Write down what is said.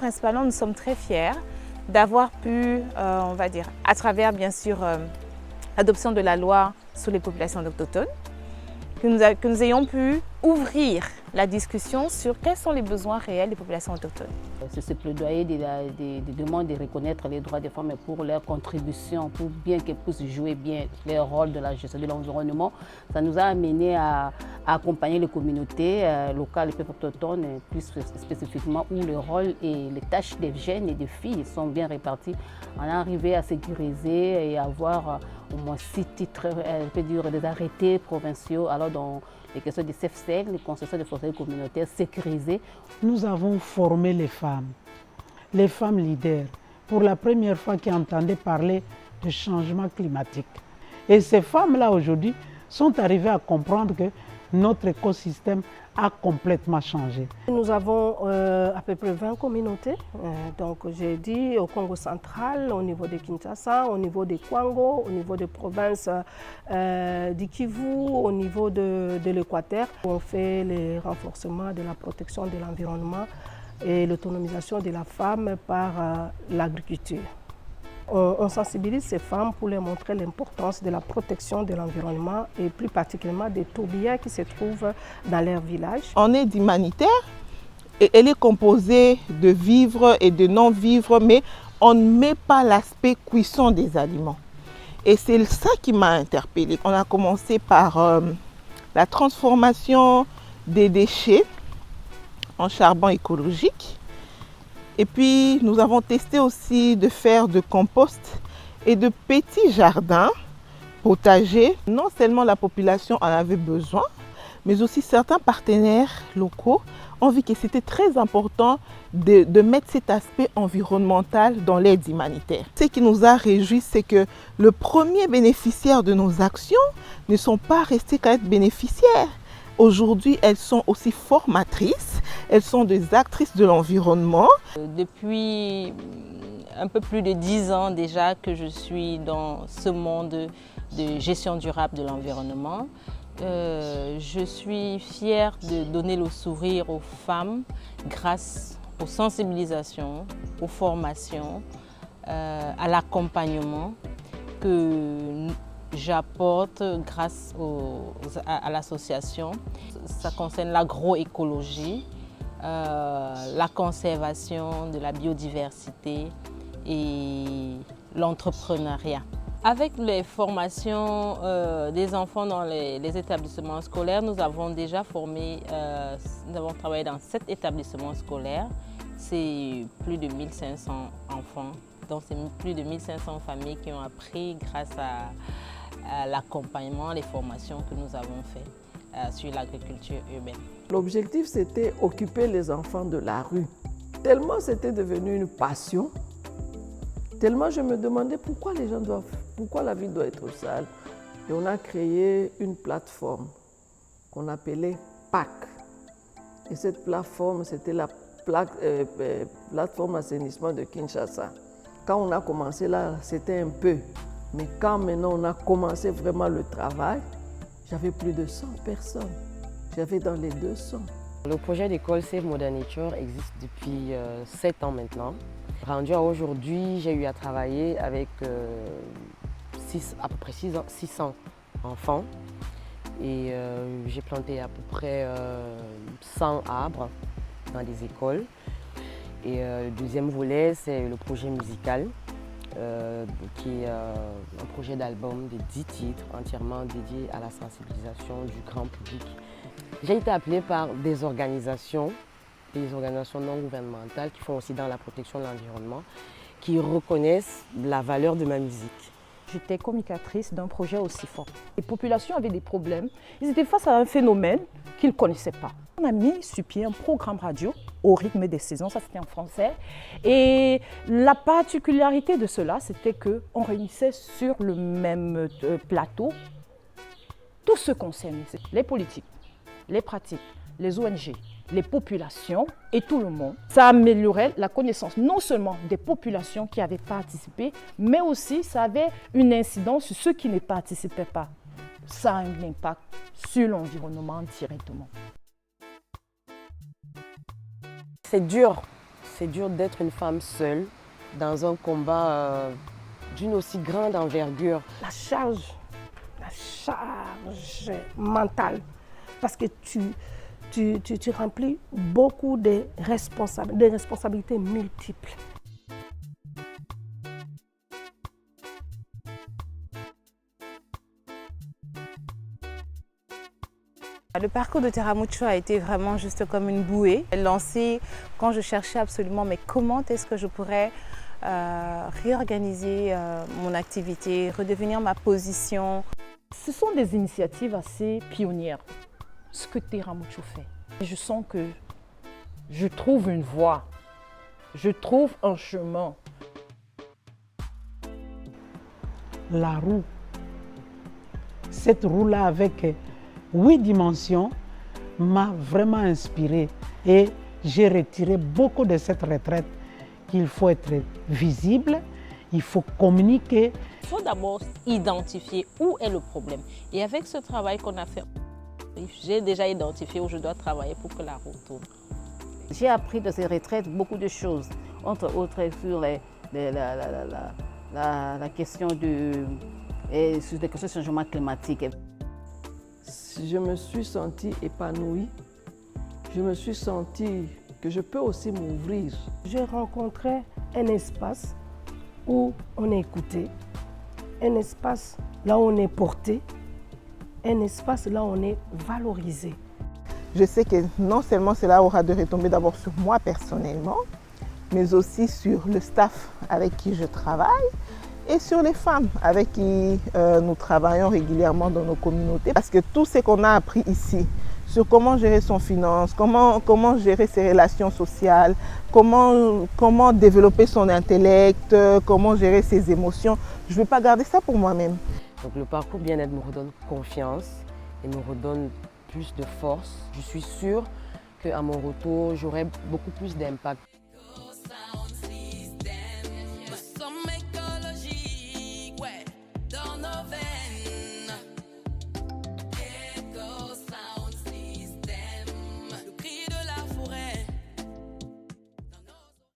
principalement, nous sommes très fiers d'avoir pu, on va dire, à travers bien sûr l'adoption de la loi sur les populations autochtones, que nous ayons pu ouvrir la discussion sur quels sont les besoins réels des populations autochtones. C'est ce plaidoyer des demandes de reconnaître les droits des femmes pour leur contribution, pour bien qu'elles puissent jouer bien leur rôle de la gestion de l'environnement. Ça nous a amené à accompagner les communautés locales, les peuples autochtones, plus spécifiquement où le rôle et les tâches des jeunes et des filles sont bien réparties. On est arrivé à sécuriser et avoir au moins 6 titres, des arrêtés provinciaux, alors dans les questions de CFCL, les concessions de forêts communautaires sécurisées. Nous avons formé les femmes leaders, pour la première fois qui entendaient parler de changement climatique. Et ces femmes-là aujourd'hui sont arrivées à comprendre que notre écosystème a complètement changé. Nous avons à peu près 20 communautés, donc j'ai dit au Congo central, au niveau de Kinshasa, au niveau des Kwango, au niveau des provinces du Kivu, au niveau de l'Équateur. On fait le renforcement de la protection de l'environnement et l'autonomisation de la femme par l'agriculture. On sensibilise ces femmes pour leur montrer l'importance de la protection de l'environnement et plus particulièrement des tourbières qui se trouvent dans leur village. En aide humanitaire, elle est composée de vivres et de non-vivres, mais on ne met pas l'aspect cuisson des aliments. Et c'est ça qui m'a interpellée. On a commencé par la transformation des déchets en charbon écologique. Et puis, nous avons testé aussi de faire de compost et de petits jardins potagers. Non seulement la population en avait besoin, mais aussi certains partenaires locaux ont vu que c'était très important de mettre cet aspect environnemental dans l'aide humanitaire. Ce qui nous a réjouis, c'est que le premier bénéficiaire de nos actions ne sont pas restés qu'à être bénéficiaires. Aujourd'hui, elles sont aussi formatrices, elles sont des actrices de l'environnement. Depuis un peu plus de 10 ans déjà que je suis dans ce monde de gestion durable de l'environnement. Je suis fière de donner le sourire aux femmes grâce aux sensibilisations, aux formations, à l'accompagnement que j'apporte grâce à l'association. Ça concerne l'agroécologie, la conservation de la biodiversité et l'entrepreneuriat. Avec les formations des enfants dans les établissements scolaires, nous avons déjà formé, nous avons travaillé dans 7 établissements scolaires. C'est plus de 1500 enfants, donc c'est plus de 1500 familles qui ont appris grâce à l'accompagnement, les formations que nous avons faites sur l'agriculture urbaine. L'objectif, c'était occuper les enfants de la rue. Tellement c'était devenu une passion, tellement je me demandais pourquoi la ville doit être sale. Et on a créé une plateforme qu'on appelait PAC. Et cette plateforme, c'était la plateforme assainissement de Kinshasa. Quand on a commencé là, c'était un peu. Mais quand maintenant on a commencé vraiment le travail, j'avais plus de 100 personnes. J'avais dans les 200. Le projet d'école Save Mother Nature existe depuis 7 ans maintenant. Rendu à aujourd'hui, j'ai eu à travailler avec à peu près 600 enfants. Et j'ai planté à peu près 100 arbres dans des écoles. Et le deuxième volet, c'est le projet musical. Qui est un projet d'album de 10 titres entièrement dédié à la sensibilisation du grand public. J'ai été appelée par des organisations non gouvernementales qui font aussi dans la protection de l'environnement, qui reconnaissent la valeur de ma musique. J'étais communicatrice d'un projet aussi fort. Les populations avaient des problèmes, ils étaient face à un phénomène qu'ils ne connaissaient pas. On a mis sur pied un programme radio au rythme des saisons, ça c'était en français. Et la particularité de cela, c'était qu'on réunissait sur le même plateau tous ceux concernés, les politiques, les pratiques, les ONG, les populations et tout le monde. Ça améliorait la connaissance non seulement des populations qui avaient participé, mais aussi ça avait une incidence sur ceux qui ne participaient pas. Ça a un impact sur l'environnement directement. C'est dur, C'est dur d'être une femme seule dans un combat d'une aussi grande envergure. La charge mentale, parce que tu remplis beaucoup de responsabilités multiples. Le parcours de Terra Mucho a été vraiment juste comme une bouée lancée quand je cherchais absolument mais comment est-ce que je pourrais réorganiser mon activité, redevenir ma position. Ce sont des initiatives assez pionnières, ce que Terra Mucho fait. Et je sens que je trouve une voie, je trouve un chemin. La roue, cette roue-là avec 8 dimensions m'a vraiment inspirée et j'ai retiré beaucoup de cette retraite qu'il faut être visible, il faut communiquer. Il faut d'abord identifier où est le problème. Et avec ce travail qu'on a fait, j'ai déjà identifié où je dois travailler pour que la roue tourne. J'ai appris de ces retraites beaucoup de choses, entre autres sur la question du changement climatique. Je me suis sentie épanouie, je me suis sentie que je peux aussi m'ouvrir. J'ai rencontré un espace où on est écouté, un espace là où on est porté, un espace là où on est valorisé. Je sais que non seulement cela aura de retombées d'abord sur moi personnellement, mais aussi sur le staff avec qui je travaille et sur les femmes avec qui nous travaillons régulièrement dans nos communautés. Parce que tout ce qu'on a appris ici, sur comment gérer son finance, comment gérer ses relations sociales, comment développer son intellect, comment gérer ses émotions, je ne vais pas garder ça pour moi-même. Donc le parcours bien-être me redonne confiance et me redonne plus de force. Je suis sûre qu'à mon retour, j'aurai beaucoup plus d'impact. Écologique, ouais, dans nos veines.